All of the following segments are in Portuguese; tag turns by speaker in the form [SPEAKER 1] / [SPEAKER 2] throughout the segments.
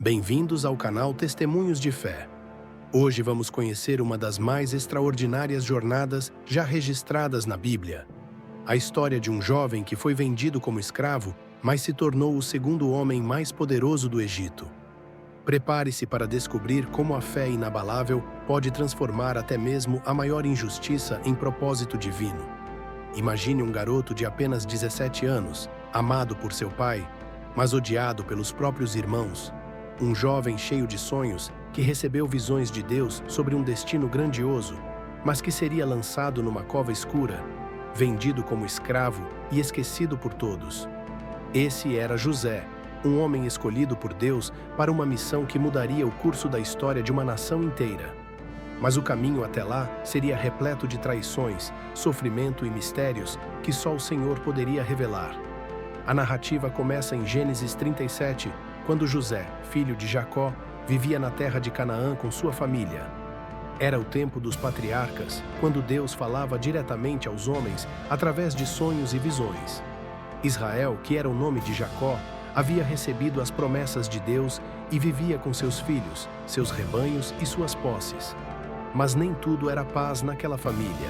[SPEAKER 1] Bem-vindos ao canal Testemunhos de Fé. Hoje vamos conhecer uma das mais extraordinárias jornadas já registradas na Bíblia. A história de um jovem que foi vendido como escravo, mas se tornou o segundo homem mais poderoso do Egito. Prepare-se para descobrir como a fé inabalável pode transformar até mesmo a maior injustiça em propósito divino. Imagine um garoto de apenas 17 anos, amado por seu pai, mas odiado pelos próprios irmãos. Um jovem cheio de sonhos que recebeu visões de Deus sobre um destino grandioso, mas que seria lançado numa cova escura, vendido como escravo e esquecido por todos. Esse era José, um homem escolhido por Deus para uma missão que mudaria o curso da história de uma nação inteira. Mas o caminho até lá seria repleto de traições, sofrimento e mistérios que só o Senhor poderia revelar. A narrativa começa em Gênesis 37, quando José, filho de Jacó, vivia na terra de Canaã com sua família. Era o tempo dos patriarcas, quando Deus falava diretamente aos homens através de sonhos e visões. Israel, que era o nome de Jacó, havia recebido as promessas de Deus e vivia com seus filhos, seus rebanhos e suas posses. Mas nem tudo era paz naquela família.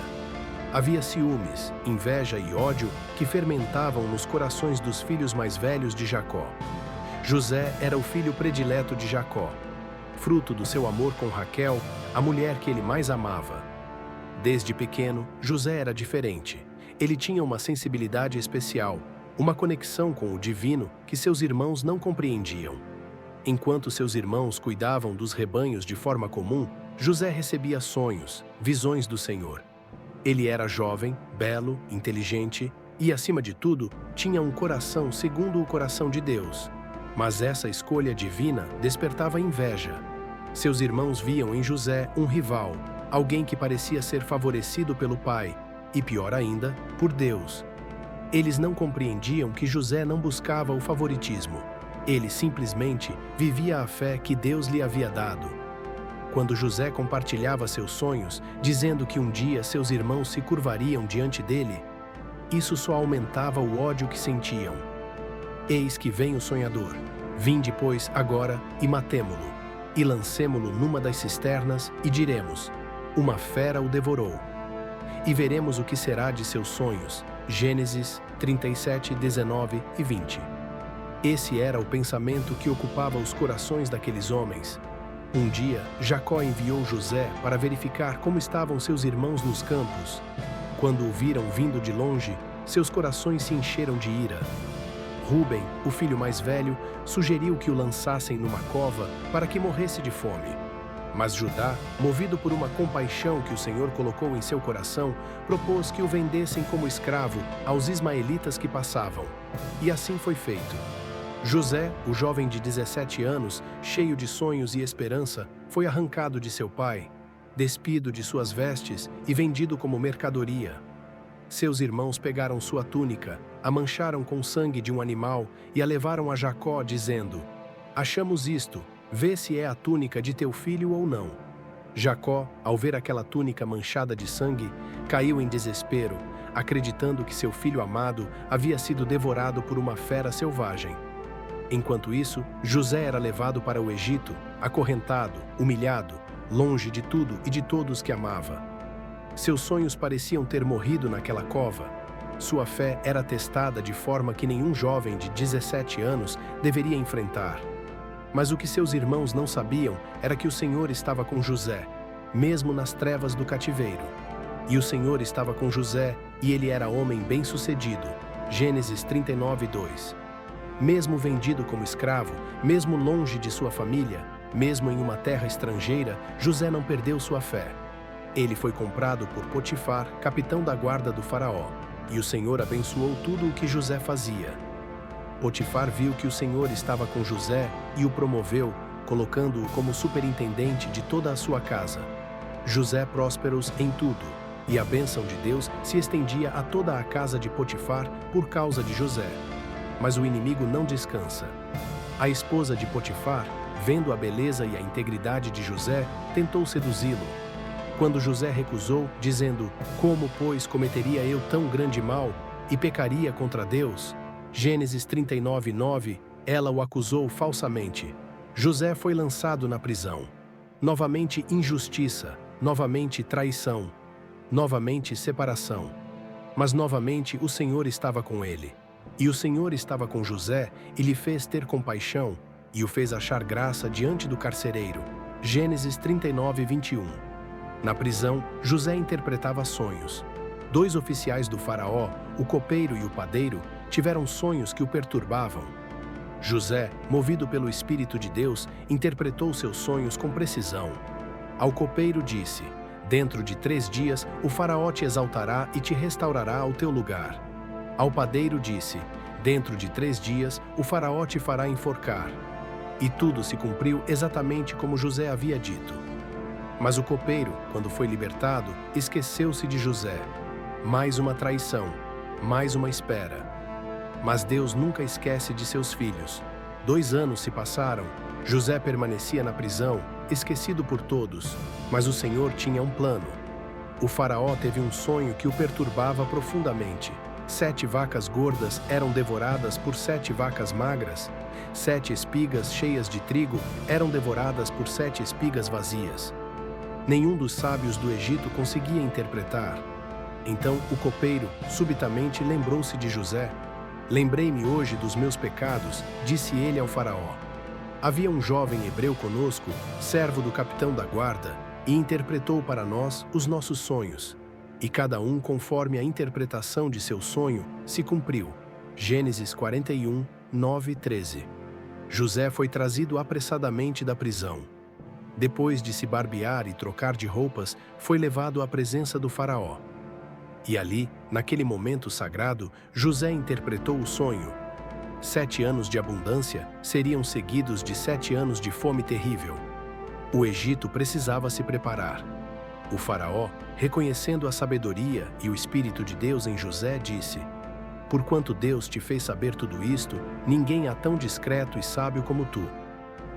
[SPEAKER 1] Havia ciúmes, inveja e ódio que fermentavam nos corações dos filhos mais velhos de Jacó. José era o filho predileto de Jacó, fruto do seu amor com Raquel, a mulher que ele mais amava. Desde pequeno, José era diferente. Ele tinha uma sensibilidade especial, uma conexão com o divino que seus irmãos não compreendiam. Enquanto seus irmãos cuidavam dos rebanhos de forma comum, José recebia sonhos, visões do Senhor. Ele era jovem, belo, inteligente e, acima de tudo, tinha um coração segundo o coração de Deus. Mas essa escolha divina despertava inveja. Seus irmãos viam em José um rival, alguém que parecia ser favorecido pelo pai, e pior ainda, por Deus. Eles não compreendiam que José não buscava o favoritismo. Ele simplesmente vivia a fé que Deus lhe havia dado. Quando José compartilhava seus sonhos, dizendo que um dia seus irmãos se curvariam diante dele, isso só aumentava o ódio que sentiam. Eis que vem o sonhador. Vinde, pois, agora, e matemo-lo, e lancemo-lo numa das cisternas, e diremos: uma fera o devorou. E veremos o que será de seus sonhos. Gênesis 37, 19 e 20. Esse era o pensamento que ocupava os corações daqueles homens. Um dia, Jacó enviou José para verificar como estavam seus irmãos nos campos. Quando o viram vindo de longe, seus corações se encheram de ira. Rúben, o filho mais velho, sugeriu que o lançassem numa cova para que morresse de fome. Mas Judá, movido por uma compaixão que o Senhor colocou em seu coração, propôs que o vendessem como escravo aos ismaelitas que passavam. E assim foi feito. José, o jovem de 17 anos, cheio de sonhos e esperança, foi arrancado de seu pai, despido de suas vestes e vendido como mercadoria. Seus irmãos pegaram sua túnica, a mancharam com o sangue de um animal e a levaram a Jacó, dizendo: achamos isto, vê se é a túnica de teu filho ou não. Jacó, ao ver aquela túnica manchada de sangue, caiu em desespero, acreditando que seu filho amado havia sido devorado por uma fera selvagem. Enquanto isso, José era levado para o Egito, acorrentado, humilhado, longe de tudo e de todos que amava. Seus sonhos pareciam ter morrido naquela cova. Sua fé era testada de forma que nenhum jovem de 17 anos deveria enfrentar. Mas o que seus irmãos não sabiam era que o Senhor estava com José, mesmo nas trevas do cativeiro. E o Senhor estava com José, e ele era homem bem-sucedido. Gênesis 39, 2. Mesmo vendido como escravo, mesmo longe de sua família, mesmo em uma terra estrangeira, José não perdeu sua fé. Ele foi comprado por Potifar, capitão da guarda do faraó, e o Senhor abençoou tudo o que José fazia. Potifar viu que o Senhor estava com José e o promoveu, colocando-o como superintendente de toda a sua casa. José prósperou em tudo, e a bênção de Deus se estendia a toda a casa de Potifar por causa de José. Mas o inimigo não descansa. A esposa de Potifar, vendo a beleza e a integridade de José, tentou seduzi-lo. Quando José recusou, dizendo: como, pois, cometeria eu tão grande mal e pecaria contra Deus? Gênesis 39, 9, ela o acusou falsamente. José foi lançado na prisão. Novamente injustiça, novamente traição, novamente separação. Mas novamente o Senhor estava com ele. E o Senhor estava com José e lhe fez ter compaixão e o fez achar graça diante do carcereiro. Gênesis 39, 21. Na prisão, José interpretava sonhos. 2 oficiais do faraó, o copeiro e o padeiro, tiveram sonhos que o perturbavam. José, movido pelo Espírito de Deus, interpretou seus sonhos com precisão. Ao copeiro disse: dentro de 3 dias o faraó te exaltará e te restaurará ao teu lugar. Ao padeiro disse: dentro de 3 dias o faraó te fará enforcar. E tudo se cumpriu exatamente como José havia dito. Mas o copeiro, quando foi libertado, esqueceu-se de José. Mais uma traição, mais uma espera. Mas Deus nunca esquece de seus filhos. 2 anos se passaram, José permanecia na prisão, esquecido por todos, mas o Senhor tinha um plano. O faraó teve um sonho que o perturbava profundamente. 7 vacas gordas eram devoradas por 7 vacas magras. 7 espigas cheias de trigo eram devoradas por 7 espigas vazias. Nenhum dos sábios do Egito conseguia interpretar. Então o copeiro subitamente lembrou-se de José. Lembrei-me hoje dos meus pecados, disse ele ao faraó. Havia um jovem hebreu conosco, servo do capitão da guarda, e interpretou para nós os nossos sonhos. E cada um conforme a interpretação de seu sonho se cumpriu. Gênesis 41, 9 e 13. José foi trazido apressadamente da prisão. Depois de se barbear e trocar de roupas, foi levado à presença do faraó. E ali, naquele momento sagrado, José interpretou o sonho. 7 anos de abundância seriam seguidos de 7 anos de fome terrível. O Egito precisava se preparar. O faraó, reconhecendo a sabedoria e o Espírito de Deus em José, disse: porquanto Deus te fez saber tudo isto, ninguém há tão discreto e sábio como tu.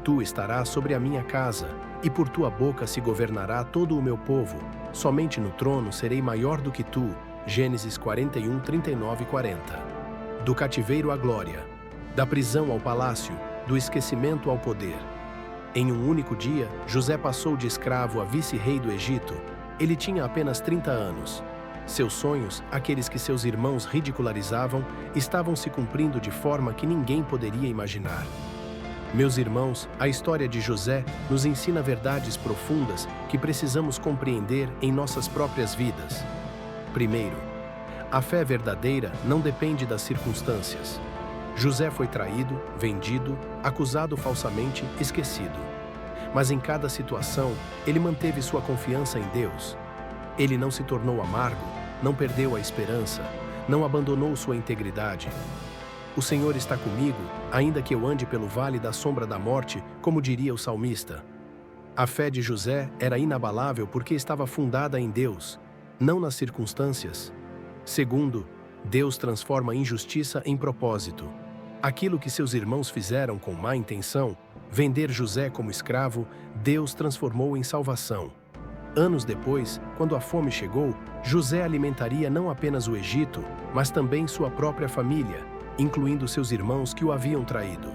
[SPEAKER 1] Tu estarás sobre a minha casa, e por tua boca se governará todo o meu povo. Somente no trono serei maior do que tu. Gênesis 41, 39 e 40. Do cativeiro à glória, da prisão ao palácio, do esquecimento ao poder. Em um único dia, José passou de escravo a vice-rei do Egito. Ele tinha apenas 30 anos. Seus sonhos, aqueles que seus irmãos ridicularizavam, estavam se cumprindo de forma que ninguém poderia imaginar. Meus irmãos, a história de José nos ensina verdades profundas que precisamos compreender em nossas próprias vidas. Primeiro, a fé verdadeira não depende das circunstâncias. José foi traído, vendido, acusado falsamente, esquecido. Mas em cada situação, ele manteve sua confiança em Deus. Ele não se tornou amargo, não perdeu a esperança, não abandonou sua integridade. O Senhor está comigo, ainda que eu ande pelo vale da sombra da morte, como diria o salmista. A fé de José era inabalável porque estava fundada em Deus, não nas circunstâncias. Segundo, Deus transforma a injustiça em propósito. Aquilo que seus irmãos fizeram com má intenção, vender José como escravo, Deus transformou em salvação. Anos depois, quando a fome chegou, José alimentaria não apenas o Egito, mas também sua própria família, incluindo seus irmãos que o haviam traído.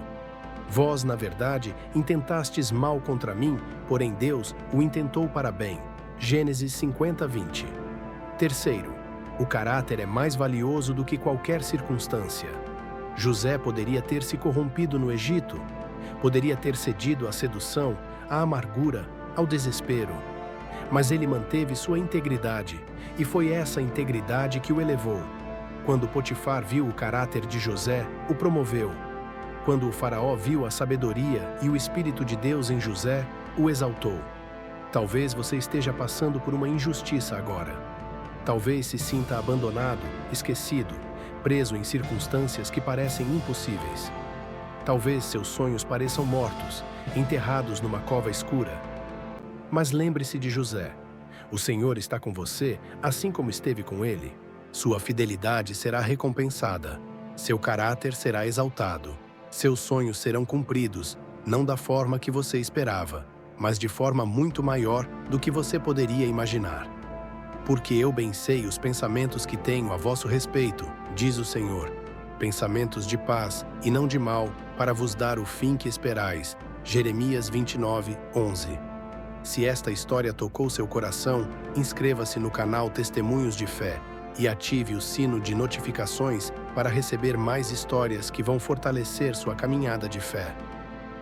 [SPEAKER 1] Vós, na verdade, intentastes mal contra mim, porém Deus o intentou para bem. Gênesis 50, 20. Terceiro, o caráter é mais valioso do que qualquer circunstância. José poderia ter se corrompido no Egito, poderia ter cedido à sedução, à amargura, ao desespero. Mas ele manteve sua integridade, e foi essa integridade que o elevou. Quando Potifar viu o caráter de José, o promoveu. Quando o faraó viu a sabedoria e o Espírito de Deus em José, o exaltou. Talvez você esteja passando por uma injustiça agora. Talvez se sinta abandonado, esquecido, preso em circunstâncias que parecem impossíveis. Talvez seus sonhos pareçam mortos, enterrados numa cova escura. Mas lembre-se de José. O Senhor está com você, assim como esteve com ele. Sua fidelidade será recompensada. Seu caráter será exaltado. Seus sonhos serão cumpridos, não da forma que você esperava, mas de forma muito maior do que você poderia imaginar. Porque eu bem sei os pensamentos que tenho a vosso respeito, diz o Senhor, pensamentos de paz e não de mal, para vos dar o fim que esperais. Jeremias 29, 11. Se esta história tocou seu coração, inscreva-se no canal Testemunhos de Fé e ative o sino de notificações para receber mais histórias que vão fortalecer sua caminhada de fé.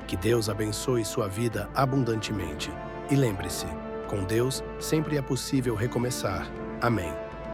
[SPEAKER 1] Que Deus abençoe sua vida abundantemente. E lembre-se, com Deus sempre é possível recomeçar. Amém.